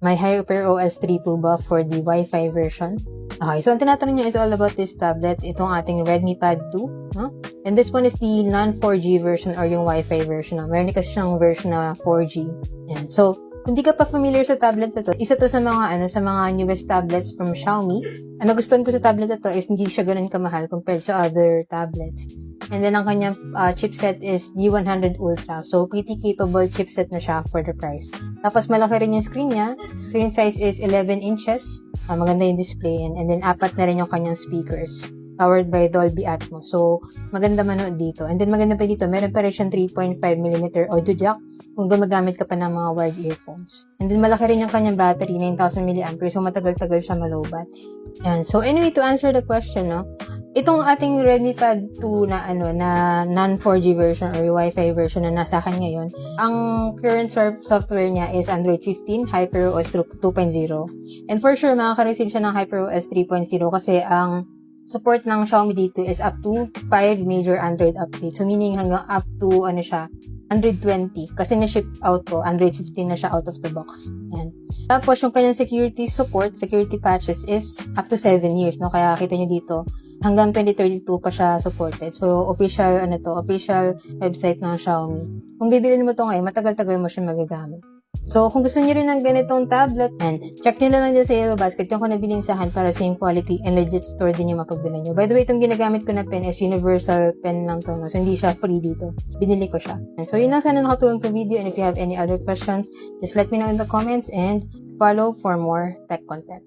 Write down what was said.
May HyperOS 3 po ba for the Wi-Fi version? Okay, so ang tinatanong niya is all about this tablet, itong ating Redmi Pad 2, no? And this one is the non-4G version or yung Wi-Fi version. No? Meron kasi siyang version na 4G. Yan. So, kung di ka pa familiar sa tablet na to, isa to sa mga newest tablets from Xiaomi. Ang nagustuhan ko sa tablet na to is hindi siya ganun kamahal compared sa other tablets. And then, ang kanyang chipset is G100 Ultra. So, pretty capable chipset na siya for the price. Tapos, malaki rin yung screen niya. Screen size is 11 inches. Maganda yung display. And then, 4 na rin yung kanyang speakers. Powered by Dolby Atmos. So, maganda manood dito. And then, maganda pa dito, meron pa rin siyang 3.5mm audio jack kung gumagamit ka pa ng mga wired earphones. And then, malaki rin yung kanyang battery, 9,000 mAh. So, matagal-tagal siya malobat. Yan. So, anyway, to answer the question, no, itong ating Redmi Pad 2 na na non-4G version or Wi-Fi version na nasa akin ngayon, ang current software niya is Android 15, HyperOS 2.0. And for sure, makaka-receive siya ng HyperOS 3.0 kasi ang support ng Xiaomi dito is up to 5 major Android updates. So, meaning hanggang up to, Android 20. Kasi na-ship out ko, Android 15 na siya out of the box. Yan. Tapos, yung kanyang security patches is up to 7 years, no? Kaya kita nyo dito, hanggang 2032 pa siya supported. So, official website ng Xiaomi. Kung bibilin mo to ngayon, matagal-tagal mo siya magagamit. So, kung gusto niyo rin ng ganitong tablet, and check nyo lang dyan sa Yellow Basket yung kung nabiling sahan para same quality and legit store din yung mapagbilan nyo. By the way, itong ginagamit ko na pen is universal pen lang to, no? So, hindi siya free dito. Binili ko siya. And so, yun lang, sana nakatulong to video, and if you have any other questions, just let me know in the comments and follow for more tech content.